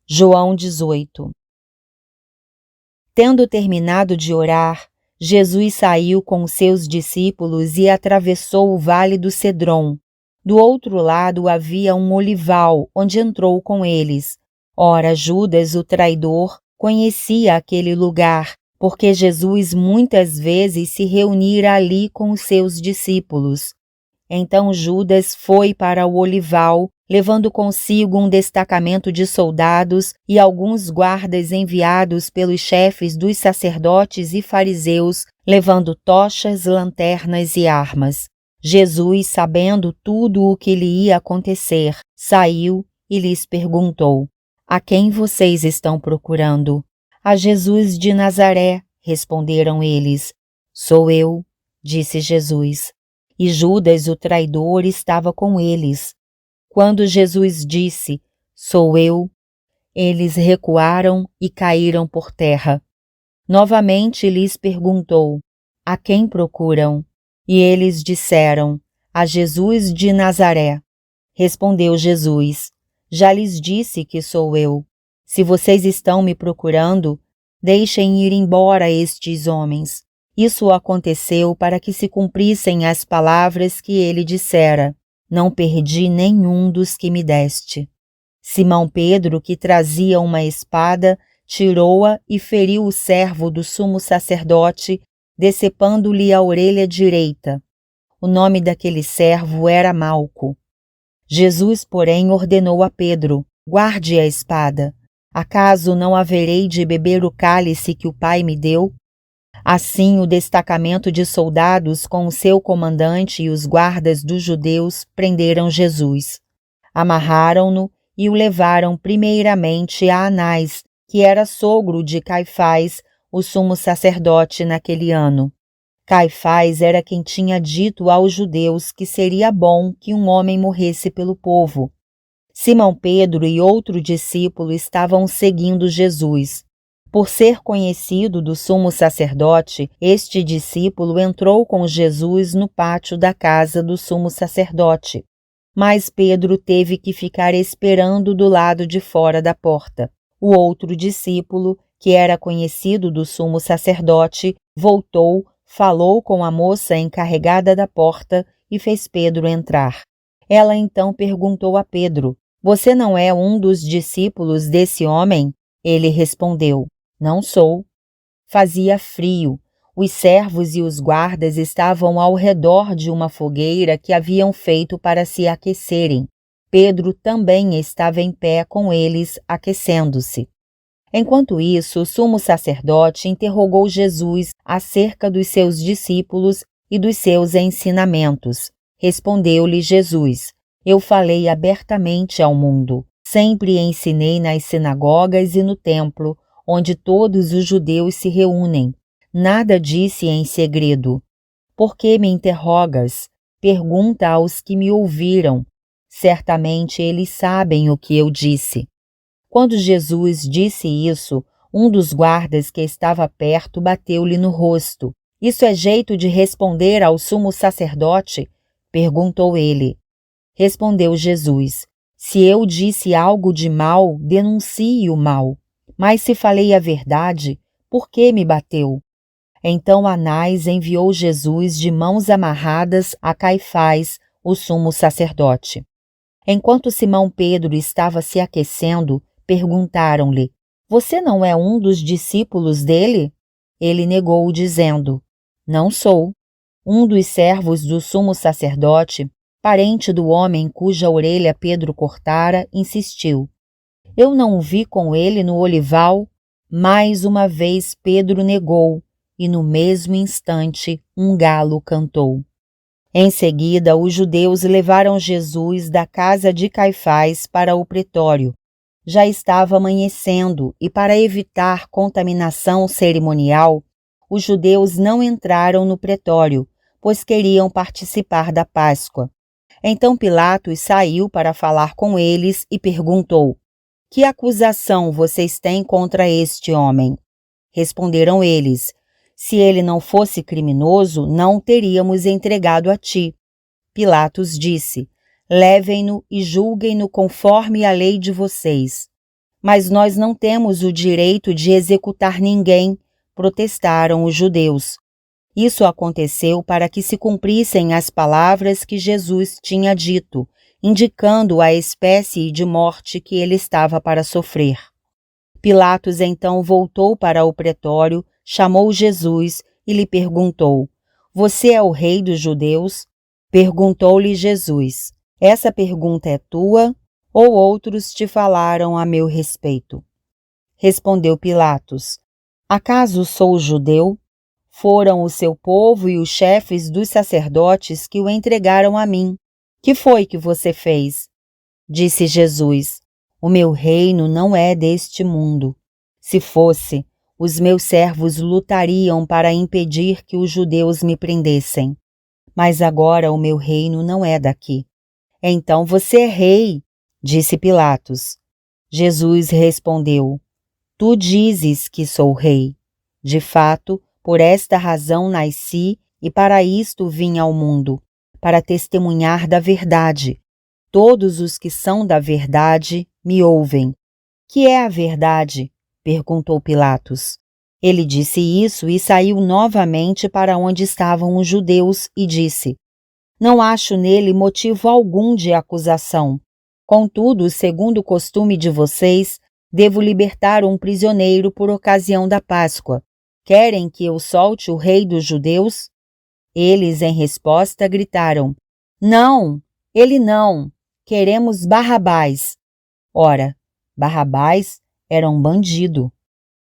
João 18. Tendo terminado de orar, Jesus saiu com os seus discípulos e atravessou o vale do Cedron. Do outro lado havia um olival, onde entrou com eles. Ora, Judas, o traidor, conhecia aquele lugar, porque Jesus muitas vezes se reunira ali com os seus discípulos. Então Judas foi para o olival, levando consigo um destacamento de soldados e alguns guardas enviados pelos chefes dos sacerdotes e fariseus, levando tochas, lanternas e armas. Jesus, sabendo tudo o que lhe ia acontecer, saiu e lhes perguntou: A quem vocês estão procurando? A Jesus de Nazaré, responderam eles. Sou eu, disse Jesus. E Judas, o traidor, estava com eles. Quando Jesus disse, Sou eu, eles recuaram e caíram por terra. Novamente lhes perguntou, A quem procuram? E eles disseram, A Jesus de Nazaré. Respondeu Jesus, Já lhes disse que sou eu. Se vocês estão me procurando, deixem ir embora estes homens. Isso aconteceu para que se cumprissem as palavras que ele dissera. Não perdi nenhum dos que me deste. Simão Pedro, que trazia uma espada, tirou-a e feriu o servo do sumo sacerdote, decepando-lhe a orelha direita. O nome daquele servo era Malco. Jesus, porém, ordenou a Pedro, guarde a espada. Acaso não haverei de beber o cálice que o Pai me deu? Assim, o destacamento de soldados com o seu comandante e os guardas dos judeus prenderam Jesus. Amarraram-no e o levaram primeiramente a Anás, que era sogro de Caifás, o sumo sacerdote naquele ano. Caifás era quem tinha dito aos judeus que seria bom que um homem morresse pelo povo. Simão Pedro e outro discípulo estavam seguindo Jesus. Por ser conhecido do sumo sacerdote, este discípulo entrou com Jesus no pátio da casa do sumo sacerdote. Mas Pedro teve que ficar esperando do lado de fora da porta. O outro discípulo, que era conhecido do sumo sacerdote, voltou, falou com a moça encarregada da porta e fez Pedro entrar. Ela então perguntou a Pedro, Você não é um dos discípulos desse homem? Ele respondeu, Não sou. Fazia frio. Os servos e os guardas estavam ao redor de uma fogueira que haviam feito para se aquecerem. Pedro também estava em pé com eles, aquecendo-se. Enquanto isso, o sumo sacerdote interrogou Jesus acerca dos seus discípulos e dos seus ensinamentos. Respondeu-lhe Jesus, Eu falei abertamente ao mundo. Sempre ensinei nas sinagogas e no templo, onde todos os judeus se reúnem. Nada disse em segredo. Por que me interrogas? Pergunta aos que me ouviram. Certamente eles sabem o que eu disse. Quando Jesus disse isso, um dos guardas que estava perto bateu-lhe no rosto. Isso é jeito de responder ao sumo sacerdote? Perguntou ele. Respondeu Jesus, Se eu disse algo de mal, denuncie o mal. Mas se falei a verdade, por que me bateu? Então Anás enviou Jesus de mãos amarradas a Caifás, o sumo sacerdote. Enquanto Simão Pedro estava se aquecendo, perguntaram-lhe, Você não é um dos discípulos dele? Ele negou, dizendo, Não sou. Um dos servos do sumo sacerdote, parente do homem cuja orelha Pedro cortara, insistiu, Eu não o vi com ele no olival? Mais uma vez Pedro negou, e no mesmo instante um galo cantou. Em seguida, os judeus levaram Jesus da casa de Caifás para o pretório. Já estava amanhecendo e, para evitar contaminação cerimonial, os judeus não entraram no pretório, pois queriam participar da Páscoa. Então Pilatos saiu para falar com eles e perguntou, Que acusação vocês têm contra este homem? Responderam eles, Se ele não fosse criminoso, não o teríamos entregado a ti. Pilatos disse, Levem-no e julguem-no conforme a lei de vocês. Mas nós não temos o direito de executar ninguém, protestaram os judeus. Isso aconteceu para que se cumprissem as palavras que Jesus tinha dito, indicando a espécie de morte que ele estava para sofrer. Pilatos então voltou para o pretório, chamou Jesus e lhe perguntou: Você é o rei dos judeus? Perguntou-lhe Jesus: Essa pergunta é tua ou outros te falaram a meu respeito? Respondeu Pilatos: Acaso sou judeu? Foram o seu povo e os chefes dos sacerdotes que o entregaram a mim. Que foi que você fez? Disse Jesus: O meu reino não é deste mundo. Se fosse, os meus servos lutariam para impedir que os judeus me prendessem. Mas agora o meu reino não é daqui. Então você é rei, disse Pilatos. Jesus respondeu: Tu dizes que sou rei. De fato, por esta razão nasci e para isto vim ao mundo, para testemunhar da verdade. Todos os que são da verdade me ouvem. Que é a verdade? Perguntou Pilatos. Ele disse isso e saiu novamente para onde estavam os judeus e disse: Não acho nele motivo algum de acusação. Contudo, segundo o costume de vocês, devo libertar um prisioneiro por ocasião da Páscoa. Querem que eu solte o rei dos judeus? Eles, em resposta, gritaram: Não, ele não. Queremos Barrabás. Ora, Barrabás era um bandido.